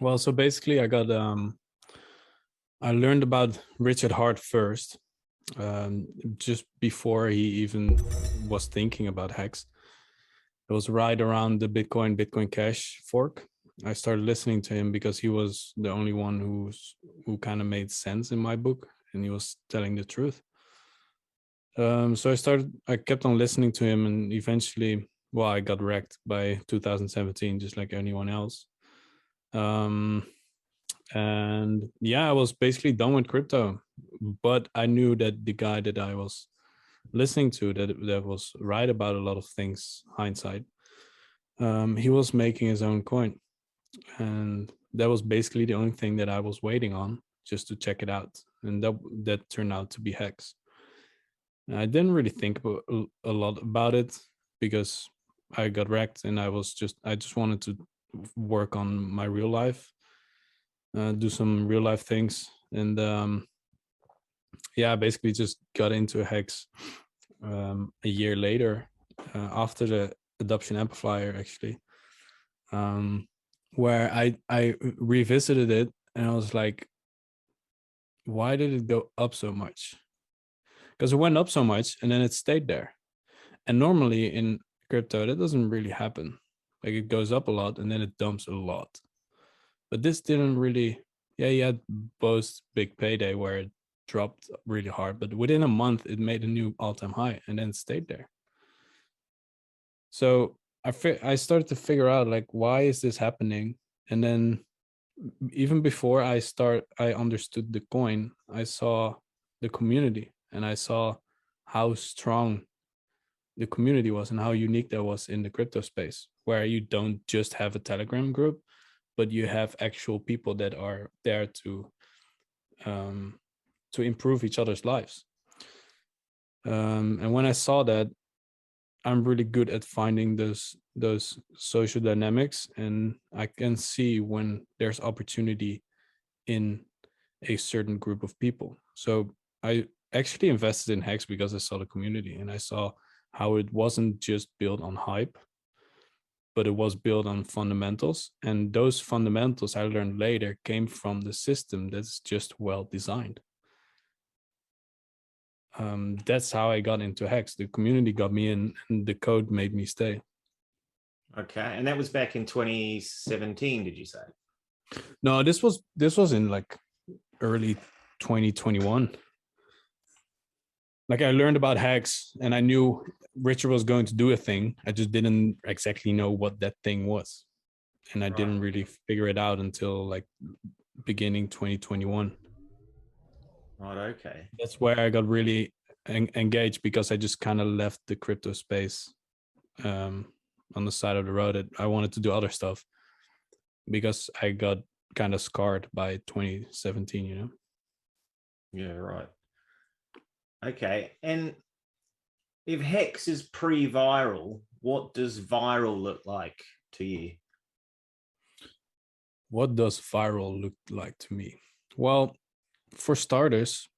Well, so basically I learned about Richard Hart first, just before he even was thinking about Hex. It was right around the Bitcoin Cash fork. I started listening to him because he was the only one who kind of made sense in my book, and he was telling the truth. So I kept on listening to him, and eventually, well, I got wrecked by 2017, just like anyone else. Um, and yeah, I was basically done with crypto, but I knew that the guy that I was listening to, that was right about a lot of things, hindsight, he was making his own coin, and that was basically the only thing that I was waiting on, just to check it out, and that turned out to be Hex. I didn't really think about a lot about it because I got wrecked, and I just wanted to work on my real life, do some real life things, and yeah, basically just got into Hex a year later, after the adoption amplifier, actually, where I revisited it, and I was like, why did it go up so much? Because it went up so much and then it stayed there. And normally in crypto, that doesn't really happen. Like, it goes up a lot and then it dumps a lot. But this didn't really. Yeah, you had both big payday where it dropped really hard, but within a month it made a new all-time high and then stayed there. So I started to figure out, like, why is this happening? And then even before I understood the coin, I saw the community, and I saw how strong the community was and how unique that was in the crypto space, where you don't just have a Telegram group, but you have actual people that are there um, to improve each other's lives. And when I saw that, I'm really good at finding those social dynamics, and I can see when there's opportunity in a certain group of people. So I actually invested in Hex because I saw the community, and I saw how it wasn't just built on hype, but it was built on fundamentals. And those fundamentals, I learned later, came from the system that's just well designed. That's how I got into Hex. The community got me in, and the code made me stay. Okay, and that was back in 2017, did you say? No, this was in like early 2021. Like, I learned about Hex, and I knew Richard was going to do a thing. I just didn't exactly know what that thing was, and I didn't really figure it out until like beginning 2021. Right, okay. That's where I got really engaged, because I just kind of left the crypto space on the side of the road. I wanted to do other stuff because I got kind of scarred by 2017, you know? Yeah, right. Okay, and if Hex is pre-viral, what does viral look like to you? What does viral look like to me? Well, for starters,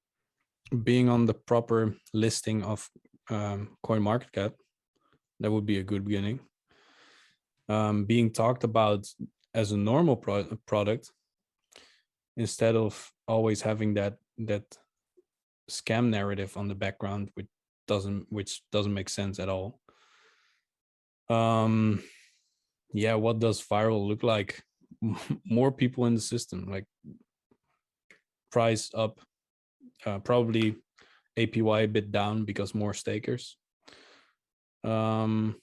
being on the proper listing of CoinMarketCap, that would be a good beginning. Being talked about as a normal product, instead of always having that scam narrative on the background, which doesn't make sense at all. Yeah, what does viral look like? More people in the system, like price up, probably APY a bit down because more stakers. But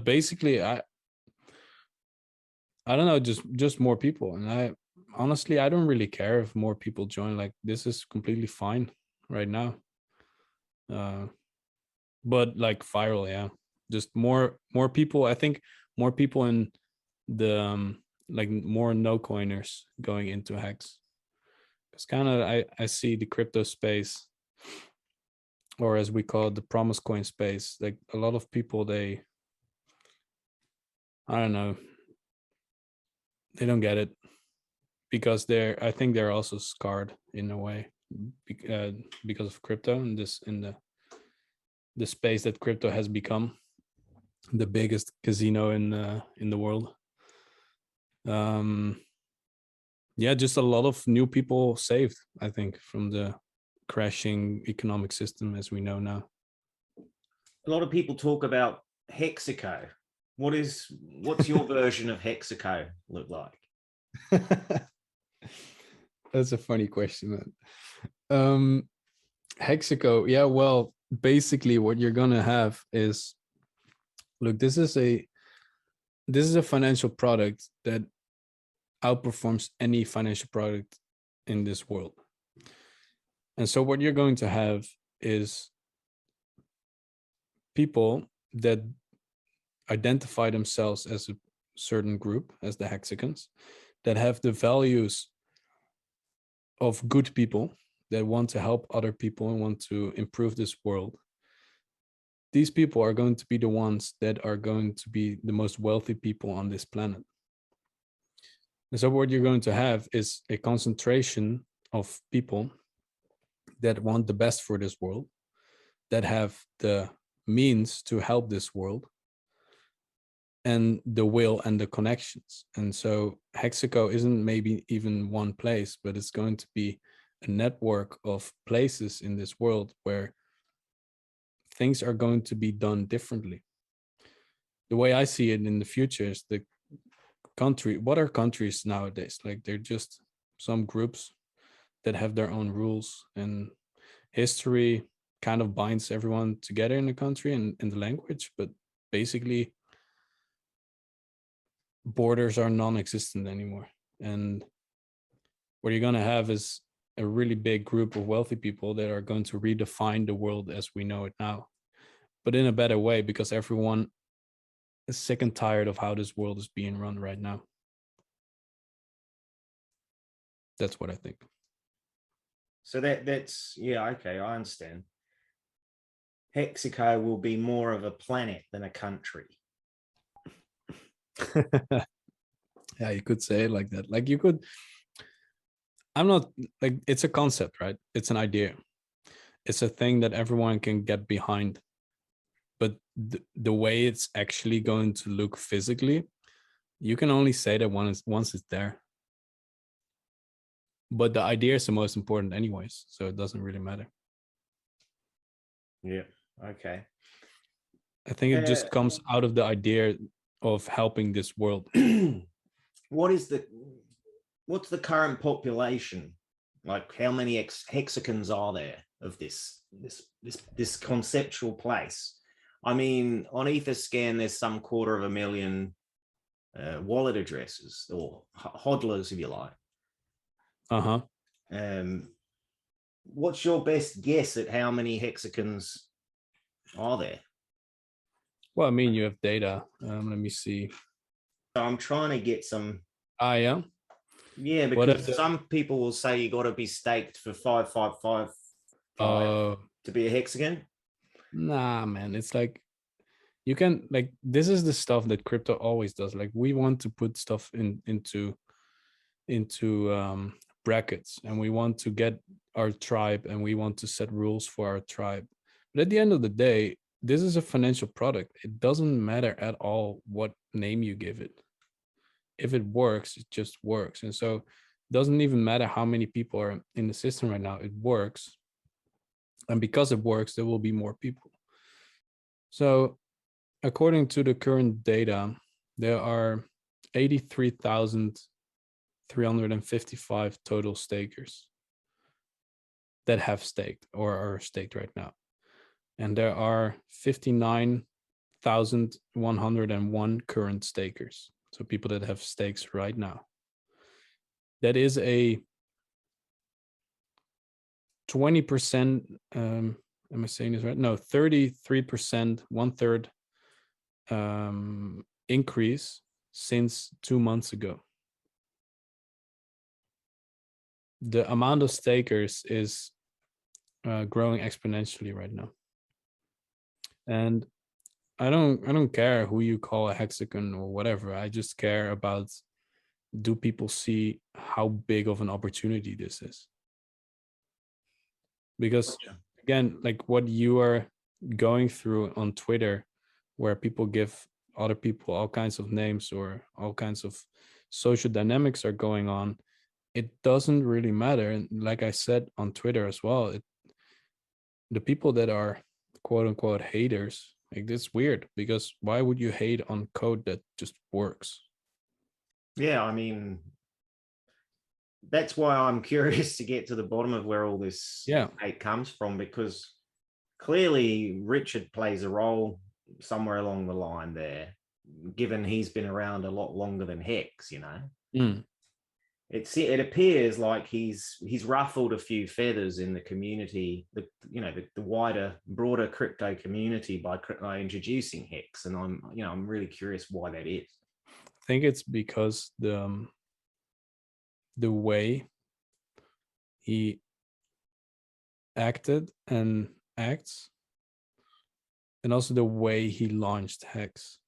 basically, I don't know, just more people. And I honestly, I don't really care if more people join. Like, this is completely fine right now. But like viral, yeah, just more people. I think more people in the like more no coiners going into Hex. It's kind of, I see the crypto space, or as we call it, the promise coin space. Like, a lot of people, I don't know, they don't get it, because I think they're also scarred in a way, because of crypto, and this in the space that crypto has become, the biggest casino in the world. Yeah, just a lot of new people saved, I think, from the crashing economic system as we know now. A lot of people talk about Hexico. What's your version of Hexico look like? That's a funny question, man. Hexico, yeah, well, basically what you're gonna have is, look, this is a financial product that outperforms any financial product in this world. And so what you're going to have is people that identify themselves as a certain group, as the Hexicans, that have the values of good people, that want to help other people and want to improve this world. These people are going to be the ones that are going to be the most wealthy people on this planet. And so what you're going to have is a concentration of people that want the best for this world, that have the means to help this world, and the will and the connections. And so Hexico isn't maybe even one place, but it's going to be a network of places in this world where things are going to be done differently. The way I see it in the future is the country. What are countries nowadays? Like, they're just some groups that have their own rules, and history kind of binds everyone together in the country and in the language, but basically borders are non-existent anymore. And what you're going to have is a really big group of wealthy people that are going to redefine the world as we know it now, but in a better way, because everyone is sick and tired of how this world is being run right now. That's what I think. So that's yeah, okay, I understand. Hexico will be more of a planet than a country. Yeah, you could say it like that. Like, you could, I'm not, like, it's a concept, right? It's an idea. It's a thing that everyone can get behind. But the way it's actually going to look physically, you can only say that once it's there. But the idea is the most important anyways, so it doesn't really matter. Yeah, okay. I think it just comes out of the idea of helping this world. What's the current population? Like, how many Hexicans are there of this conceptual place? I mean, on Etherscan, there's some 250,000 wallet addresses, or hodlers, if you like. Uh-huh. What's your best guess at how many Hexicans are there? Well, I mean, you have data. Let me see. So I'm trying to get some. Yeah. Yeah, because some people will say you got to be staked for 5555 to be a Hexican. Nah, man. It's like, you can, like, this is the stuff that crypto always does. Like, we want to put stuff into brackets, and we want to get our tribe, and we want to set rules for our tribe. But at the end of the day, this is a financial product. It doesn't matter at all what name you give it. If it works, it just works. And so it doesn't even matter how many people are in the system right now. It works. And because it works, there will be more people. So according to the current data, there are 83,355 total stakers that have staked or are staked right now. And there are 59,101 current stakers. So people that have stakes right now. That is a 20%, am I saying this right? No, 33%, 1/3 increase since 2 months ago. The amount of stakers is growing exponentially right now. And I don't care who you call a Hexican or whatever. I just care about, do people see how big of an opportunity this is? Because again, like what you are going through on Twitter, where people give other people all kinds of names or all kinds of social dynamics are going on, it doesn't really matter. And like I said on Twitter as well, the people that are quote unquote haters, like, it's weird, because why would you hate on code that just works? Yeah, I mean, that's why I'm curious to get to the bottom of where all this Yeah. hate comes from, because clearly Richard plays a role somewhere along the line there, given he's been around a lot longer than Hex, you know. Mm. It appears like he's ruffled a few feathers in the community, the wider, broader crypto community by introducing Hex, and I'm really curious why that is. I think it's because the way he acted and acts, and also the way he launched Hex.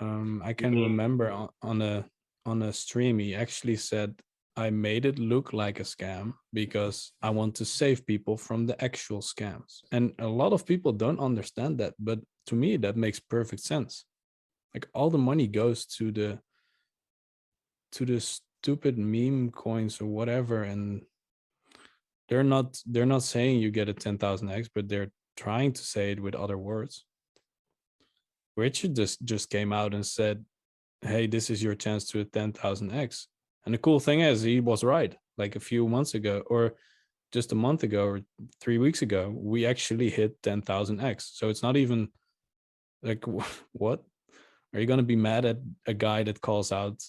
I can remember on a stream, he actually said, I made it look like a scam because I want to save people from the actual scams. And a lot of people don't understand that, but to me, that makes perfect sense. Like, all the money goes to the stupid meme coins or whatever, and they're not saying you get a 10,000x, but they're trying to say it with other words. Richard just came out and said, hey, this is your chance to a 10,000x. And the cool thing is, he was right. Like, a few months ago, or just a month ago, or 3 weeks ago, we actually hit 10,000x. So it's not even like, what? Are you going to be mad at a guy that calls out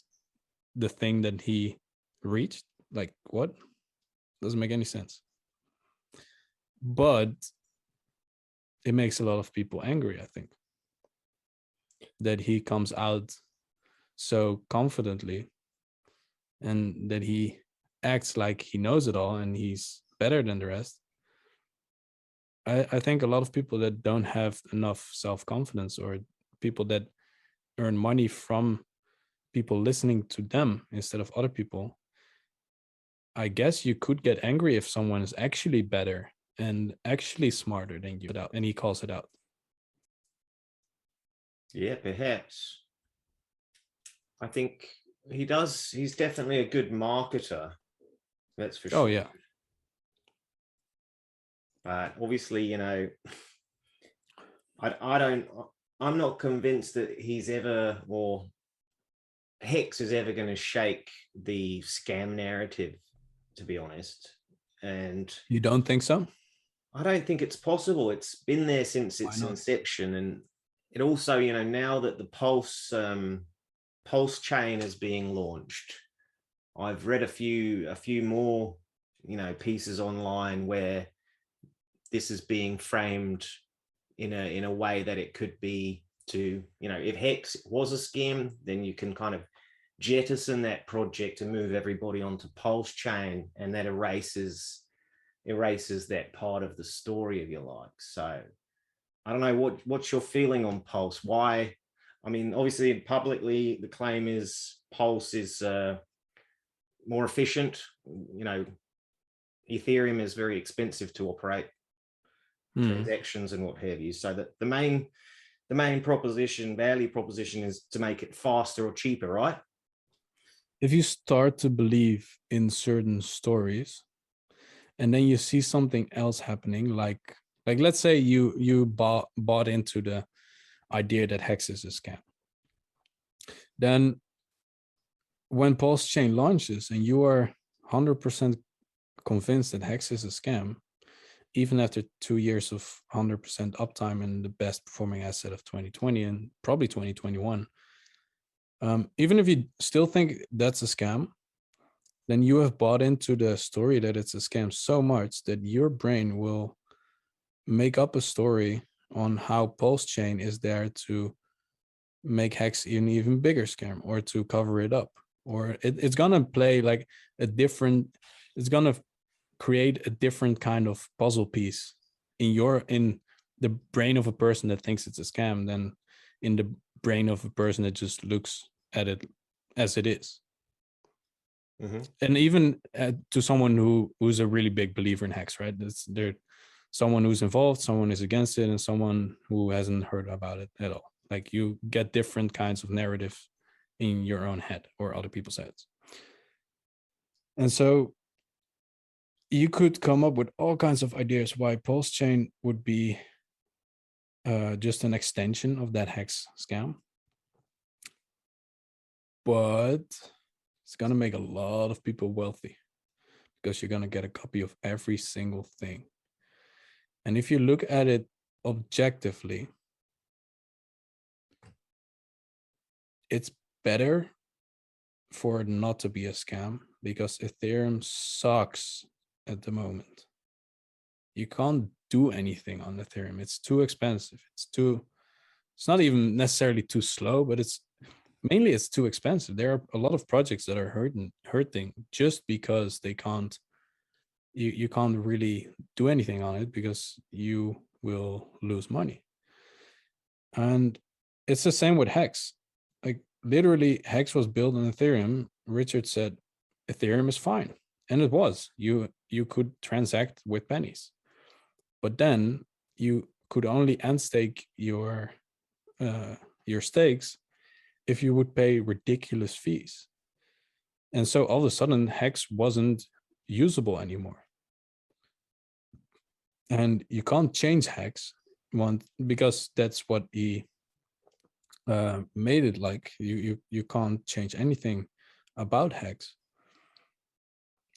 the thing that he reached? Like, what? Doesn't make any sense. But it makes a lot of people angry, I think, that he comes out so confidently and that he acts like he knows it all and he's better than the rest. I think a lot of people that don't have enough self-confidence, or people that earn money from people listening to them instead of other people, I guess you could get angry if someone is actually better and actually smarter than you, and he calls it out. Yeah, perhaps. I think he does. He's definitely a good marketer. That's for sure. Oh yeah. But obviously, I'm not convinced that he's ever, or Hex is ever going to shake the scam narrative, to be honest. And You don't think so? I don't think it's possible. It's been there since its inception. And it also, now that the Pulse chain is being launched, I've read a few more, pieces online where this is being framed in a way that it could be to, if Hex was a scam, then you can kind of jettison that project and move everybody onto Pulse chain, and that erases that part of the story, if you like. So I don't know what's your feeling on Pulse. Why? I mean, obviously publicly the claim is Pulse is more efficient. Ethereum is very expensive to operate transactions and what have you. So that the main value proposition is to make it faster or cheaper, right? If you start to believe in certain stories and then you see something else happening, like let's say you bought into the idea that Hex is a scam, then when Pulse Chain launches and you are 100% convinced that Hex is a scam, even after 2 years of 100% uptime and the best performing asset of 2020 and probably 2021, even if you still think that's a scam, then you have bought into the story that it's a scam so much that your brain will make up a story on how Pulse Chain is there to make Hex an even bigger scam, or to cover it up, or it's gonna play like it's gonna create a different kind of puzzle piece in the brain of a person that thinks it's a scam than in the brain of a person that just looks at it as it is. And even to someone who's a really big believer in Hex, right? There's someone who's involved, someone is against it, and someone who hasn't heard about it at all. Like, you get different kinds of narrative in your own head or other people's heads. And so you could come up with all kinds of ideas why Pulse Chain would be just an extension of that hex scam. But it's going to make a lot of people wealthy because you're going to get a copy of every single thing. And if you look at it objectively, it's better for it not to be a scam because Ethereum sucks at the moment. You can't do anything on Ethereum. It's too expensive. It's not even necessarily too slow, but it's too expensive. There are a lot of projects that are hurting just because they can't, you can't really do anything on it because you will lose money. And it's the same with Hex. Like literally Hex was built on Ethereum. Richard said Ethereum is fine. And it was. You could transact with pennies. But then you could only unstake your stakes if you would pay ridiculous fees. And so all of a sudden Hex wasn't usable anymore. And you can't change Hex because that's what he made it like. You can't change anything about Hex.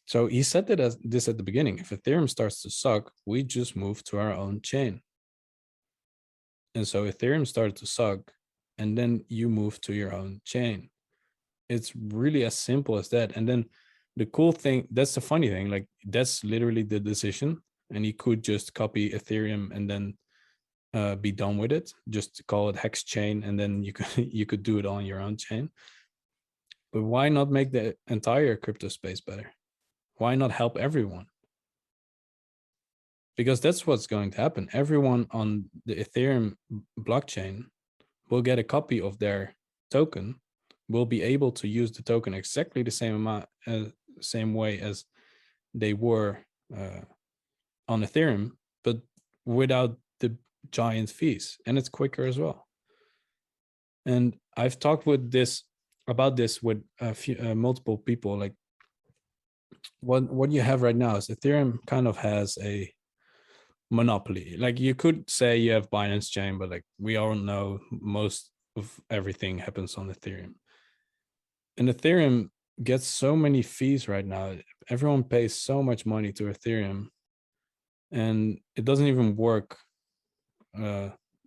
So he said that this at the beginning. If Ethereum starts to suck, we just move to our own chain. And so Ethereum started to suck, and then you move to your own chain. It's really as simple as that. And then the cool thing, that's the funny thing, like that's literally the decision. And you could just copy Ethereum and then be done with it. Just call it Hex chain, and then you could do it on your own chain. But why not make the entire crypto space better? Why not help everyone? Because that's what's going to happen. Everyone on the Ethereum blockchain will get a copy of their token, will be able to use the token exactly the same way as they were on Ethereum, but without the giant fees, and it's quicker as well. And I've talked about this with a few multiple people. Like what you have right now is Ethereum kind of has a monopoly. Like you could say you have Binance Chain, but like we all know most of everything happens on Ethereum. And Ethereum gets so many fees right now. Everyone pays so much money to Ethereum, and it doesn't even work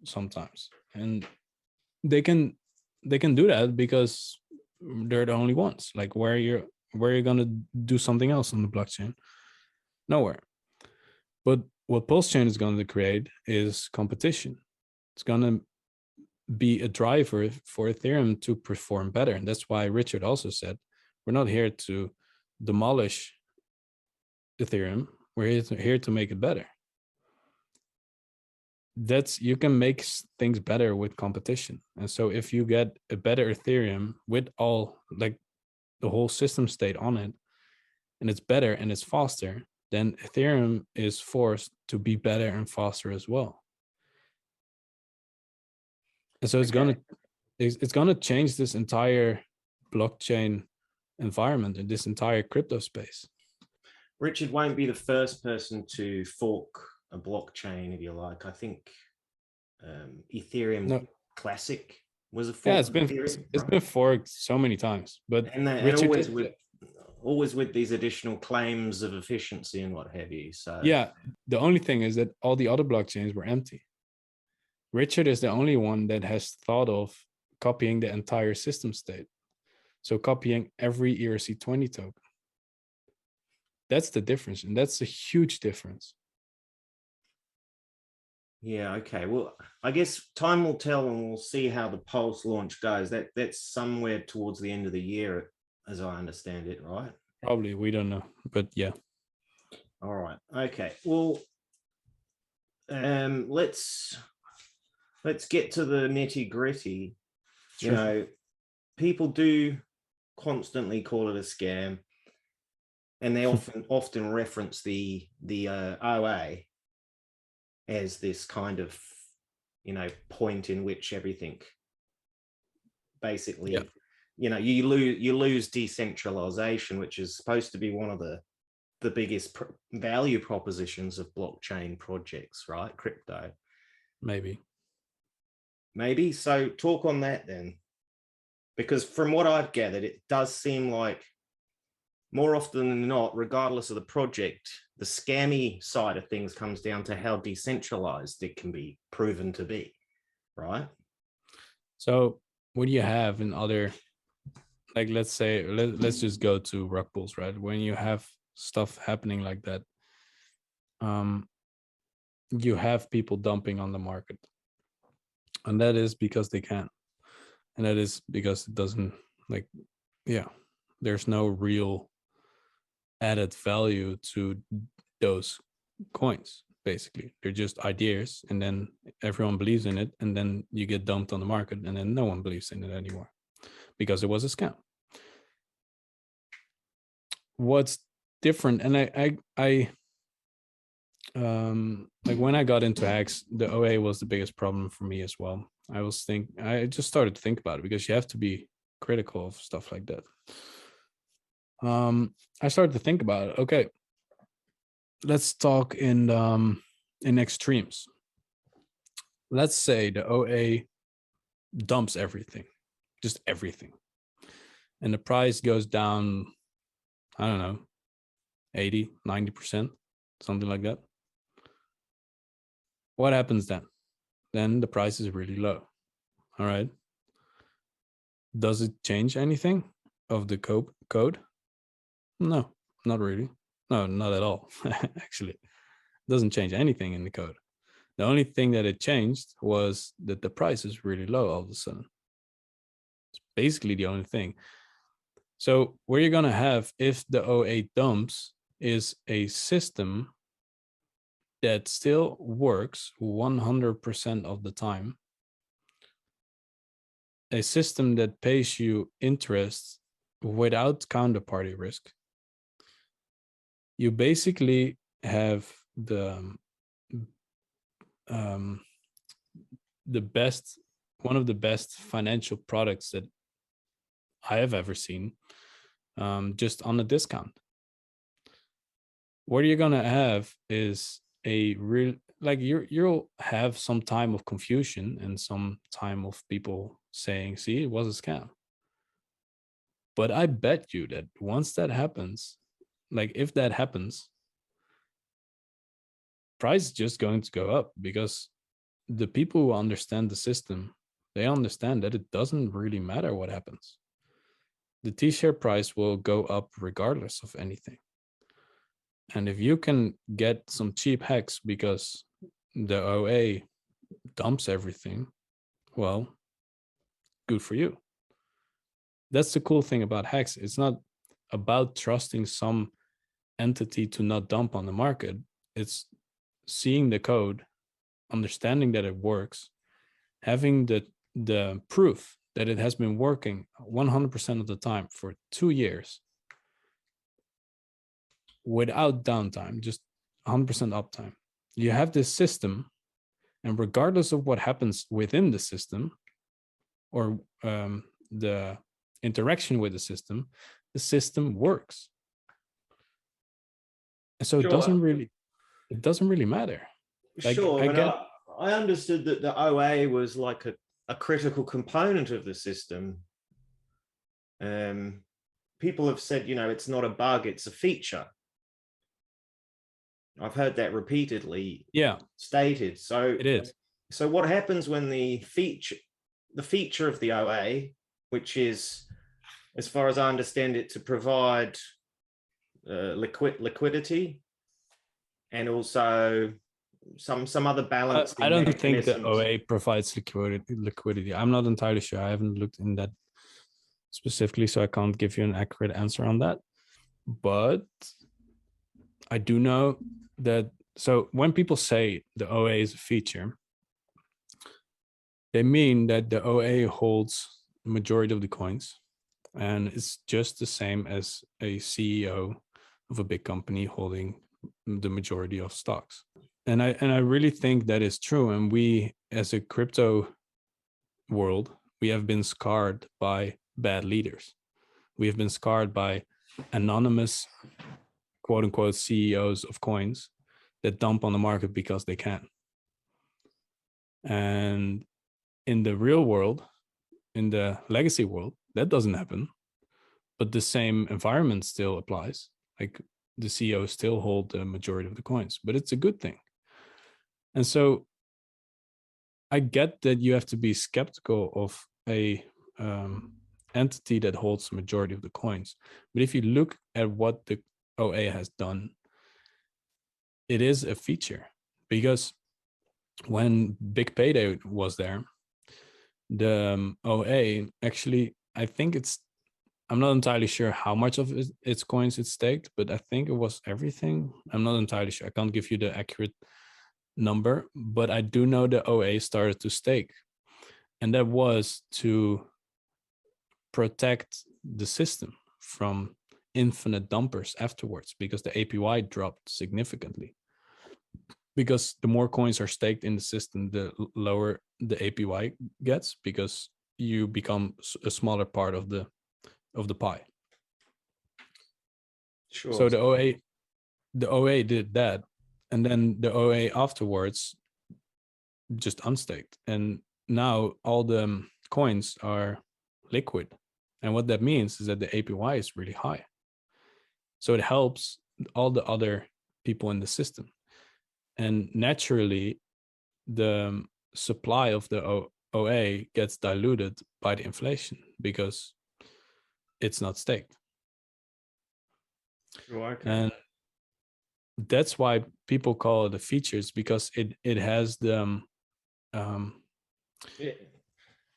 sometimes. And they can do that because they're the only ones. Like where you're gonna do something else on the blockchain? Nowhere. But what Pulse Chain is going to create is competition. It's going to be a driver for Ethereum to perform better. And that's why Richard also said, we're not here to demolish Ethereum. We're here to make it better. You can make things better with competition. And so if you get a better Ethereum with all like the whole system state on it, and it's better and it's faster, then Ethereum is forced to be better and faster as well. And so it's gonna change this entire blockchain environment and this entire crypto space. Richard won't be the first person to fork a blockchain, if you like. I think Ethereum Classic was a fork. Yeah, it's been forked so many times, but and always with these additional claims of efficiency and what have you. So yeah, the only thing is that all the other blockchains were empty. Richard is the only one that has thought of copying the entire system state. So copying every ERC20 token. That's the difference, and that's a huge difference. Yeah, okay. Well, I guess time will tell, and we'll see how the Pulse launch goes. That's somewhere towards the end of the year, as I understand it, right? Probably, we don't know, but yeah. All right. Okay. Well, let's get to the nitty-gritty. Sure. You know, people do constantly call it a scam, and they often reference the OA as this kind of, you know, point in which everything basically you lose decentralization, which is supposed to be one of the biggest value propositions of blockchain projects, right? Crypto. Maybe. So talk on that then, because from what I've gathered, it does seem like more often than not, regardless of the project, the scammy side of things comes down to how decentralized it can be proven to be, right? So what do you have in other, like, let's say, let's just go to rug pulls, right? When you have stuff happening like that, you have people dumping on the market, and that is because they can, and that is because it doesn't, like, yeah, there's no real added value to those coins. Basically, they're just ideas, and then everyone believes in it, and then you get dumped on the market, and then no one believes in it anymore because it was a scam. What's different, and I like when I got into Hex, the OA was the biggest problem for me as well. I just started to think about it, because you have to be critical of stuff like that. I started to think about it. Okay, let's talk in extremes. Let's say the OA dumps everything, just everything, and the price goes down, I don't know, 80, 90%, something like that. What happens then? Then the price is really low. All right. Does it change anything of the code? No, not really. No, not at all. Actually, it doesn't change anything in the code. The only thing that it changed was that the price is really low all of a sudden. It's basically the only thing. So what you're going to have if the OA dumps is a system that still works 100% of the time. A system that pays you interest without counterparty risk. You basically have the best, one of the best financial products that I have ever seen, just on a discount. What you're gonna have is a real, like, you'll have some time of confusion and some time of people saying, see, it was a scam. But I bet you that once that happens, like if that happens, price is just going to go up, because the people who understand the system, they understand that it doesn't really matter what happens. The T-share price will go up regardless of anything. And if you can get some cheap hex because the OA dumps everything, well, good for you. That's the cool thing about hex. It's not about trusting some entity to not dump on the market. It's seeing the code, understanding that it works, having the proof that it has been working 100% of the time for 2 years without downtime, just 100% uptime. You have this system, and regardless of what happens within the system or the interaction with the system works. So it doesn't really matter. Like, sure. I understood that the OA was like a critical component of the system. People have said, it's not a bug, it's a feature. I've heard that repeatedly stated. So it is. So what happens when the feature of the OA, which is, as far as I understand it, to provide liquidity and also some other balance. I don't think the OA provides liquidity. I'm not entirely sure. I haven't looked in that specifically, so I can't give you an accurate answer on that. But I do know that, so when people say the OA is a feature, they mean that the OA holds the majority of the coins, and it's just the same as a CEO of a big company holding the majority of stocks. And I really think that is true. And we, as a crypto world, we have been scarred by bad leaders. We have been scarred by anonymous, quote unquote, CEOs of coins that dump on the market because they can. And in the real world, in the legacy world, that doesn't happen. But the same environment still applies. Like the CEOs still hold the majority of the coins, but it's a good thing. And so I get that you have to be skeptical of a entity that holds the majority of the coins. But if you look at what the OA has done, it is a feature, because when Big Payday was there, the OA actually, I think I'm not entirely sure how much of its coins it staked, but I think it was everything. I'm not entirely sure. I can't give you the accurate number, but I do know the OA started to stake. And that was to protect the system from infinite dumpers afterwards, because the APY dropped significantly. Because the more coins are staked in the system, the lower the APY gets, because you become a smaller part of the pie. Sure. So the OA did that, and then the OA afterwards just unstaked, and now all the coins are liquid. And what that means is that the APY is really high. So it helps all the other people in the system. And naturally, the supply of the OA gets diluted by the inflation because it's not staked. Sure, okay. And that's why people call it the features, because it has the it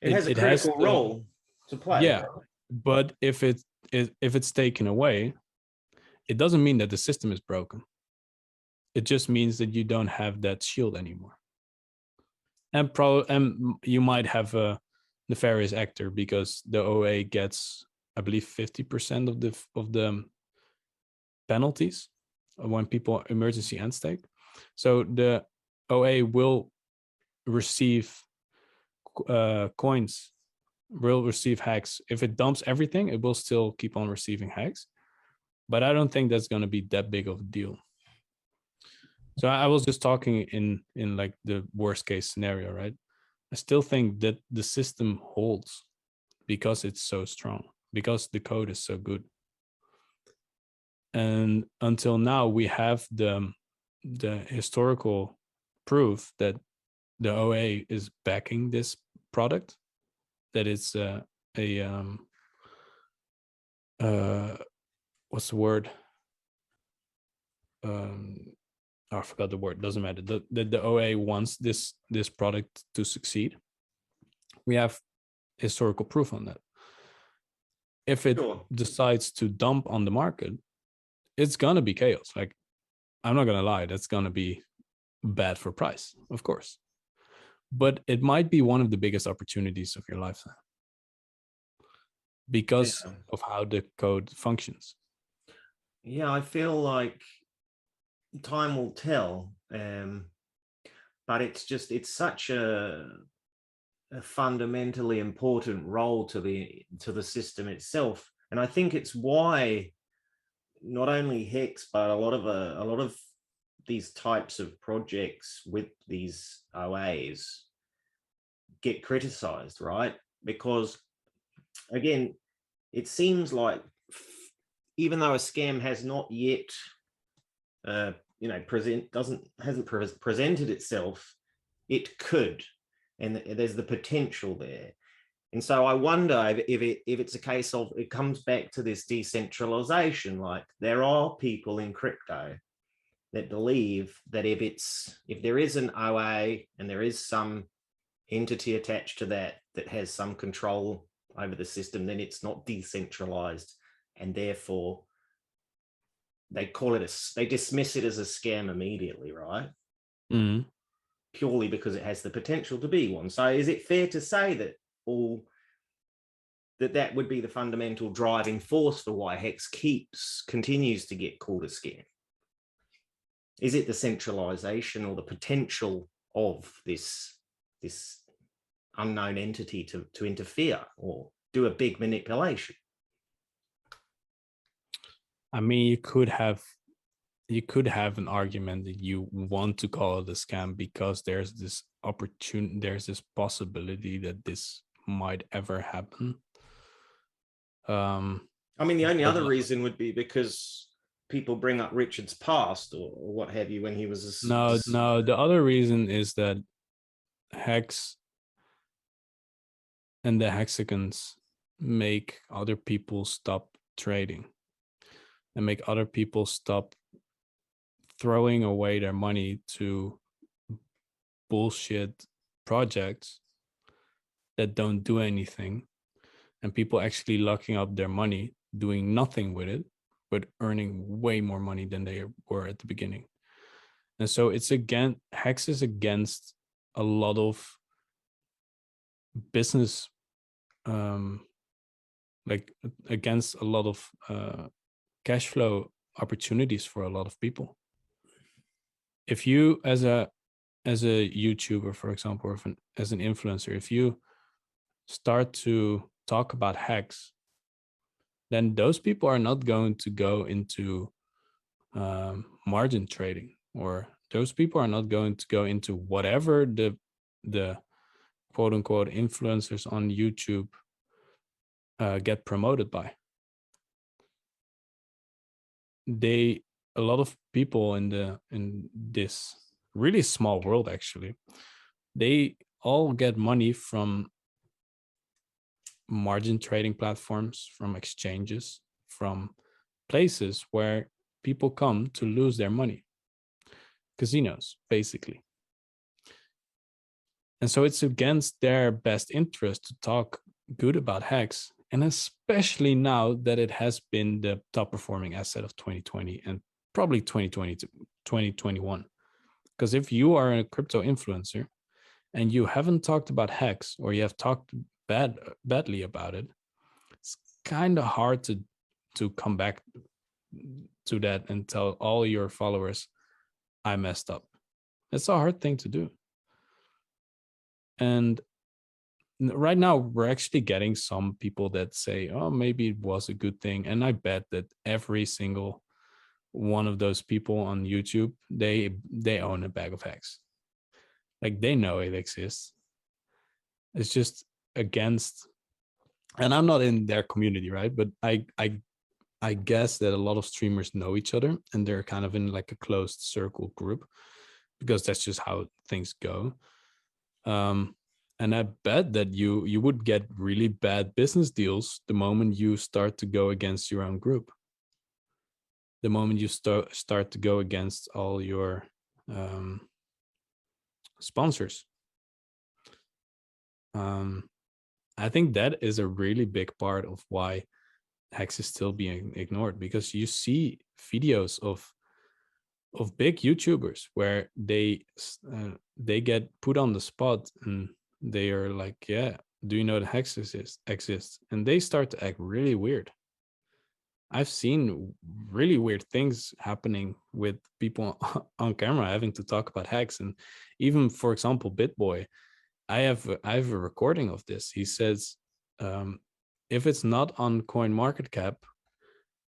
has a critical role to play. Yeah, but if it's taken away, it doesn't mean that the system is broken. It just means that you don't have that shield anymore. And you might have a nefarious actor, because the OA gets, I believe, 50% of the penalties when people emergency end stake. So the OA will receive coins, will receive hex. If it dumps everything, it will still keep on receiving hex. But I don't think that's going to be that big of a deal. So I was just talking in like the worst case scenario, right? I still think that the system holds because it's so strong, because the code is so good. And until now, we have the historical proof that the OA is backing this product, that it's what's the word? I forgot the word. Doesn't matter. The OA wants this product to succeed. We have historical proof on that. If it decides to dump on the market, it's gonna be chaos. Like, I'm not gonna lie, that's gonna be bad for price, of course. But it might be one of the biggest opportunities of your lifetime, because of how the code functions. Yeah, I feel like time will tell, but it's such a fundamentally important role to the system itself. And I think it's why not only Hex, but a lot of these types of projects with these OAs get criticized, right? Because again, it seems like even though a scam has not yet hasn't presented itself, it could, and there's the potential there. And so I wonder if it's a case of, it comes back to this decentralization. Like, there are people in crypto that believe that if there is an OA and there is some entity attached to that has some control over the system, then it's not decentralized, and therefore they dismiss it as a scam immediately, right? Mm. Purely because it has the potential to be one. So is it fair to say that that would be the fundamental driving force for why Hex continues to get called a scam? Is it the centralization or the potential of this unknown entity to interfere? Or do a big manipulation. I mean, you could have an argument that you want to call it a scam because there's this opportunity, there's this possibility that this might ever happen. I mean, the only other reason would be because people bring up Richard's past or what have you when he was no. The other reason is that Hex and the Hexicans make other people stop trading and make other people stop throwing away their money to bullshit projects that don't do anything, and people actually locking up their money, doing nothing with it, but earning way more money than they were at the beginning. And so it's again, Hex is against a lot of business, like against a lot of cash flow opportunities for a lot of people. If you, as a YouTuber, for example, or as an influencer, if you start to talk about Hex, then those people are not going to go into margin trading, or those people are not going to go into whatever the quote unquote influencers on YouTube get promoted by. A lot of people in this really small world, actually, they all get money from margin trading platforms, from exchanges, from places where people come to lose their money. Casinos, basically. And so it's against their best interest to talk good about Hex, and especially now that it has been the top performing asset of 2020 and probably 2020 to 2021. Because if you are a crypto influencer and you haven't talked about Hex, or you have talked badly about it, it's kind of hard to come back to that and tell all your followers, I messed up. It's a hard thing to do. And right now we're actually getting some people that say, oh, maybe it was a good thing. And I bet that every single one of those people on YouTube, they own a bag of Hex. Like, they know it exists. It's just against, and I'm not in their community, right? But I guess that a lot of streamers know each other, and they're kind of in like a closed circle group, because that's just how things go. And I bet that you would get really bad business deals the moment you start to go against your own group. The moment you start to go against all your sponsors. I think that is a really big part of why Hex is still being ignored, because you see videos of big YouTubers where they get put on the spot and they are like, yeah, do you know that Hex exists? And they start to act really weird. I've seen really weird things happening with people on camera having to talk about Hex. And even, for example, BitBoy, I have a recording of this. He says, if it's not on CoinMarketCap,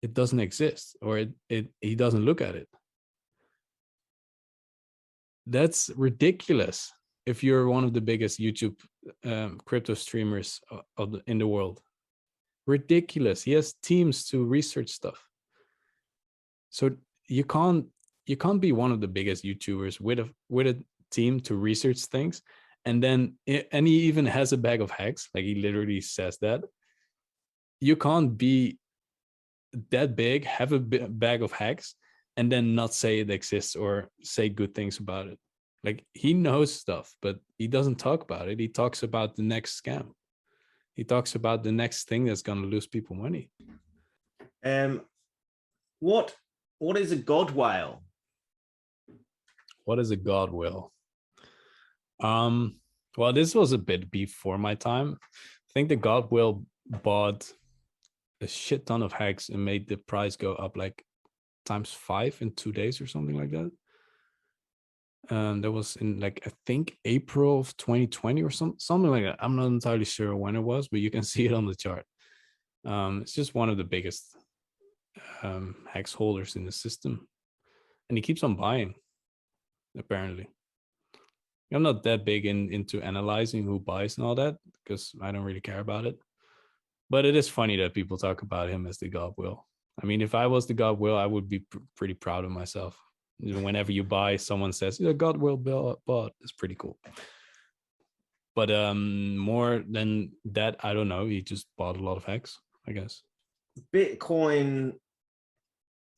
it doesn't exist, or he doesn't look at it. That's ridiculous if you're one of the biggest YouTube crypto streamers in the world. Ridiculous. He has teams to research stuff. So you can't be one of the biggest YouTubers with a team to research things, and he even has a bag of Hex. Like, he literally says that. You can't be that big, have a bag of Hex, and then not say it exists or say good things about it. Like, he knows stuff, but he doesn't talk about it. He talks about the next scam. He talks about the next thing that's going to lose people money. What is a God whale? What is a God whale? Well, this was a bit before my time. I think the God whale bought a shit ton of Hex and made the price go up like times 5 in 2 days or something like that. That was in like, I think April of 2020 or something like that. I'm not entirely sure when it was, but you can see it on the chart. It's just one of the biggest hex holders in the system, and he keeps on buying, apparently. I'm not that big into analyzing who buys and all that, because I don't really care about it. But it is funny that people talk about him as the God Will. I mean, if I was the God Will, I would be pretty proud of myself. Whenever you buy, someone says, yeah, God Will bought. It's pretty cool. But more than that, I don't know. He just bought a lot of hex, I guess. Bitcoin,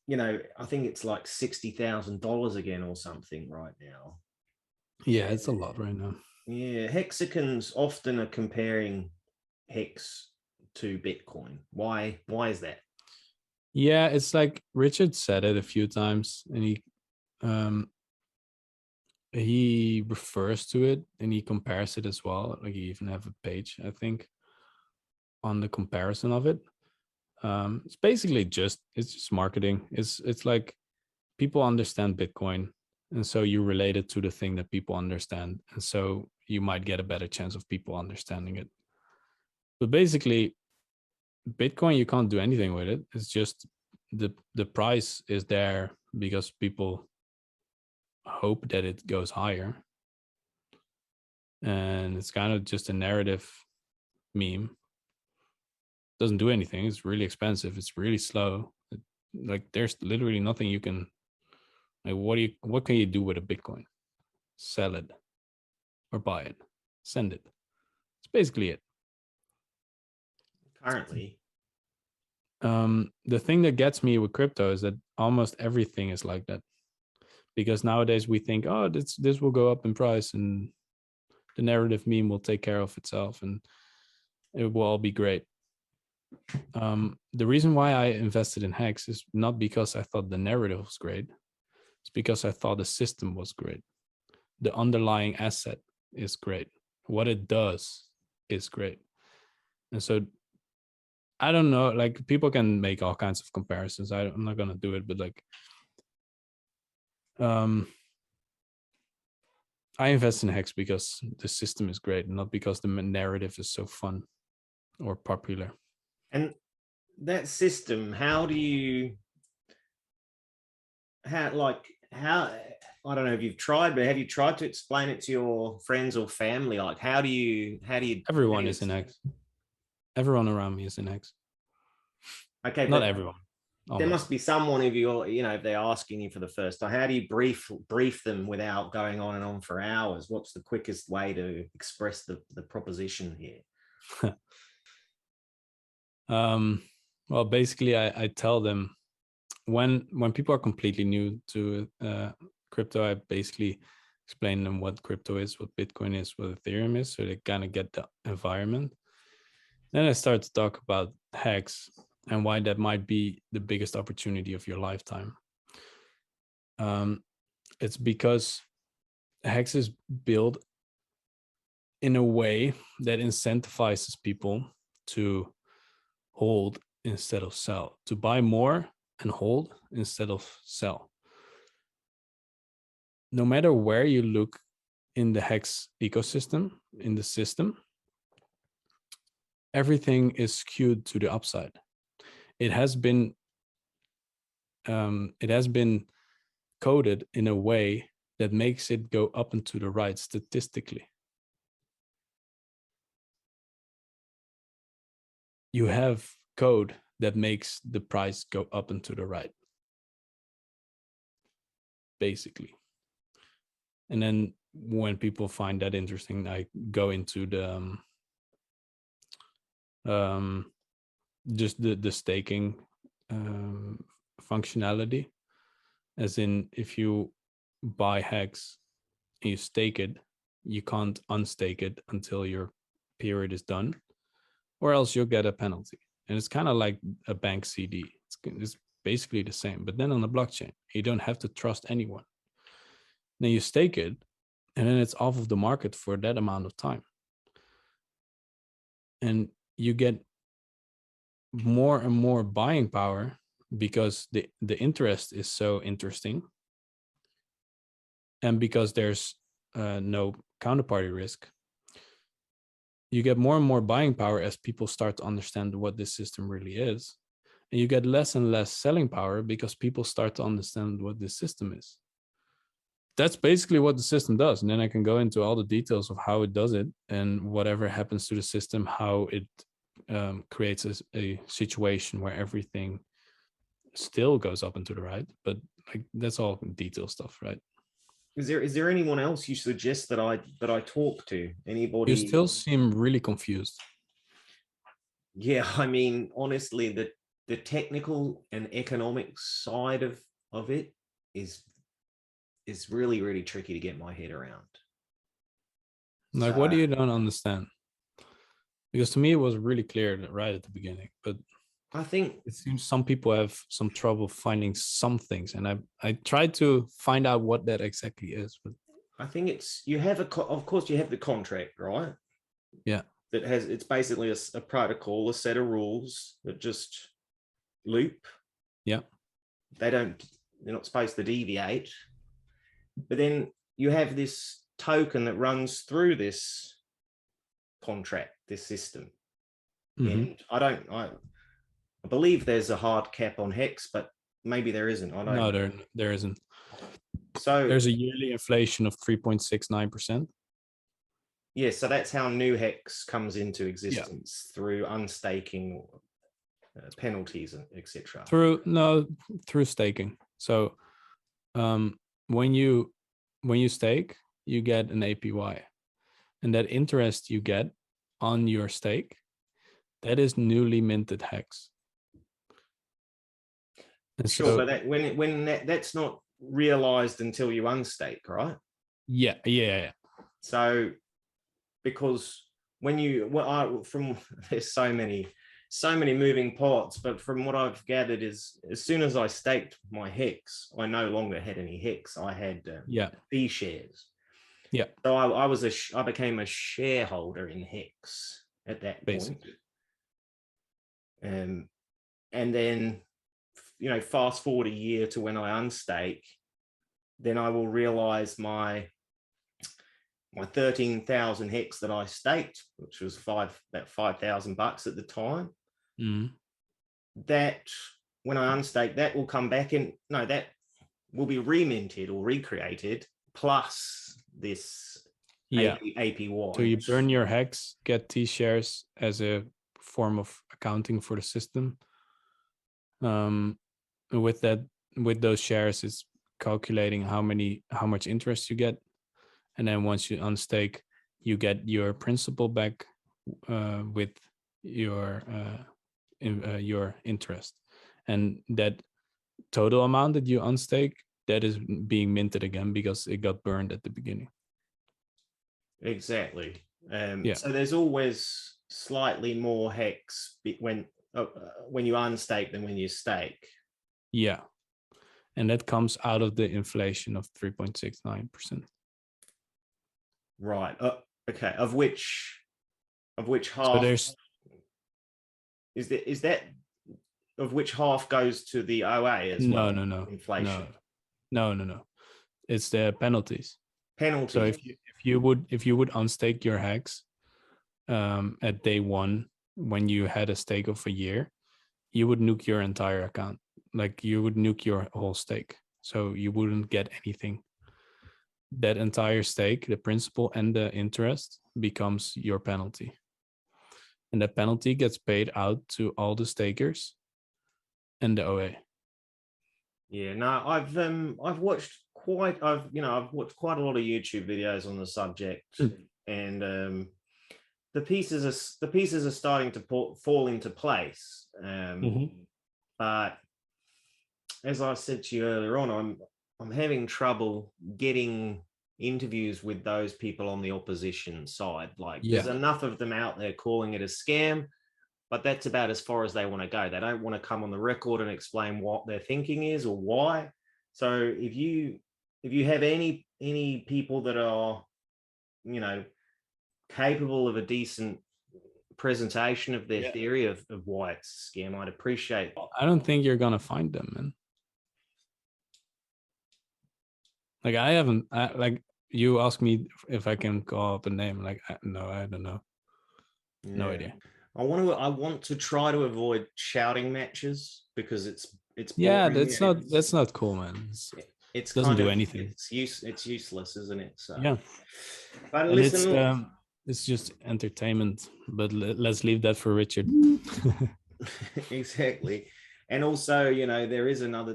you know, I think it's like $60,000 again or something right now. Yeah, it's a lot right now. Yeah, Hexicans often are comparing Hex to Bitcoin. Why is that? Yeah, it's like Richard said it a few times, and he refers to it and he compares it as well. Like, he even have a page, I think, on the comparison of it. It's basically just marketing. It's like people understand Bitcoin, and so you relate it to the thing that people understand, and so you might get a better chance of people understanding it. But basically, Bitcoin, you can't do anything with it. It's just the price is there because people hope that it goes higher, and it's kind of just a narrative meme. Doesn't do anything. It's really expensive. It's really slow. Like, there's literally nothing you can, like, what can you do with a Bitcoin? Sell it or buy it, send it. It's basically it. Currently, The thing that gets me with crypto is that almost everything is like that, because nowadays we think, oh, this will go up in price and the narrative meme will take care of itself and it will all be great. The reason why I invested in Hex is not because I thought the narrative was great. It's because I thought the system was great. The underlying asset is great. What it does is great. And so I don't know, like, people can make all kinds of comparisons. I'm not going to do it, but like, I invest in Hex because the system is great, not because the narrative is so fun or popular. and that system, how I don't know if you've tried, but have you tried to explain it to your friends or family? Like, how do you Everyone is in Hex. Everyone around me is in Hex. Okay, not but everyone. there Almost. must be someone, if you're, you know, if they're asking you for the first time, how do you brief them without going on and on for hours? What's the quickest way to express the proposition here? Well, basically, I tell them, when people are completely new to crypto, I basically explain them what crypto is, what Bitcoin is, what Ethereum is, so they kind of get the environment. Then I start to talk about Hex and why that might be the biggest opportunity of your lifetime. It's because Hex is built in a way that incentivizes people to hold instead of sell, to buy more and hold instead of sell. No matter where you look in the Hex ecosystem, in the system, everything is skewed to the upside. It has been coded in a way that makes it go up and to the right statistically. You have code that makes the price go up and to the right, basically. And then when people find that interesting, I go into the just the staking functionality, as in, if you buy Hex and you stake it, you can't unstake it until your period is done, or else you'll get a penalty. And it's kind of like a bank CD. It's basically the same, but then on the blockchain, you don't have to trust anyone. Then you stake it, and then it's off of the market for that amount of time. And you get more and more buying power because the interest is so interesting. And because there's no counterparty risk, you get more and more buying power as people start to understand what this system really is. And you get less and less selling power because people start to understand what this system is. That's basically what the system does. And then I can go into all the details of how it does it, and whatever happens to the system, how it creates a situation where everything still goes up and to the right. But like, that's all detail stuff, right? Is there anyone else you suggest that I talk to? Anybody? You still seem really confused. Yeah, I mean, honestly, the technical and economic side of it is really, really tricky to get my head around. Like, what do you don't understand? Because to me, it was really clear right at the beginning, but I think it seems some people have some trouble finding some things, and I tried to find out what that exactly is. But I think it's, you have of course you have the contract, right? Yeah. That has, it's basically a protocol, a set of rules that just loop. Yeah. They're not supposed to deviate. But then you have this token that runs through this contract, this system. And I believe there's a hard cap on Hex, but maybe there isn't. I don't know. No, there isn't. So there's a yearly inflation of 3.69%. Yeah, so that's how new Hex comes into existence, through unstaking, penalties, etc. Through staking. So when you stake, you get an APY, and that interest you get on your stake, that is newly minted Hex. And sure, so, but that, that's not realized until you unstake, right? Yeah. So because when you, from there's so many moving parts, but from what I've gathered is, as soon as I staked my Hex, I no longer had any Hex. I had B shares. Yeah. So I became a shareholder in Hex at that point. And then, you know, fast forward a year to when I unstake, then I will realize my 13,000 Hex that I staked, which was about $5,000 at the time. That when I unstake, that will come back in. No, that will be reminted or recreated plus this APY. So you burn your Hex, get T shares as a form of accounting for the system. With those shares, it's calculating how much interest you get, and then once you unstake, you get your principal back with your interest, and that total amount that you unstake, that is being minted again because it got burned at the beginning. Exactly. So there's always slightly more Hex when you unstake than when you stake. Yeah, and that comes out of the inflation of 3.69%. Right. Okay. Of which half? So there's, is that of which half goes to the OA as well? No. Inflation. No. It's the penalties. Penalties. So if you would unstake your Hex at day one, when you had a stake of a year, you would nuke your entire account. Like, you would nuke your whole stake. So you wouldn't get anything. That entire stake, the principal and the interest, becomes your penalty. And that penalty gets paid out to all the stakers and the OA. Yeah, no, I've watched quite a lot of YouTube videos on the subject, and the pieces are starting to fall into place. But as I said to you earlier on, I'm having trouble getting interviews with those people on the opposition side. Like, there's enough of them out there calling it a scam, but that's about as far as they want to go. They don't want to come on the record and explain what their thinking is or why. So if you have any people that are, you know, capable of a decent presentation of their theory of why it's a scam, I'd appreciate. I don't think you're gonna find them, man. Like I haven't like you asked me if I can call up a name. Like no, I don't know. No idea. I want to try to avoid shouting matches because it's Yeah, boring. that's not cool, man. It's Doesn't kind do of anything. it's useless, isn't it? So Yeah, but and listen, it's just entertainment. But let's leave that for Richard. exactly. And also, you know, there is another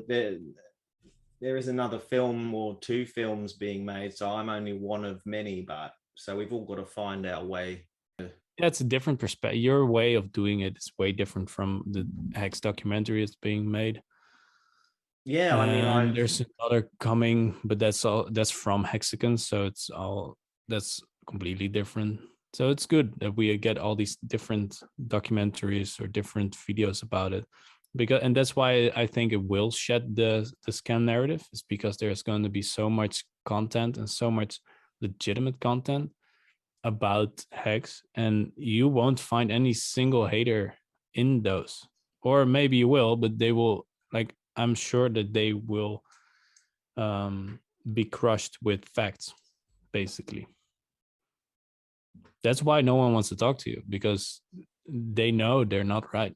film or two films being made, so I'm only one of many, but so we've all got to find our way. Yeah, it's a different perspective. Your way of doing it is way different from the Hex documentary that's being made. Yeah, I mean, And I've there's another coming, but that's from Hexicans, so it's all that's completely different. So it's good that we get all these different documentaries or different videos about it. Because and that's why I think it will shed the scam narrative, is because there's going to be so much content and so much legitimate content about Hex, and you won't find any single hater in those. Or maybe you will, but they will, like, I'm sure that they will be crushed with facts, basically. That's why no one wants to talk to you, because they know they're not right.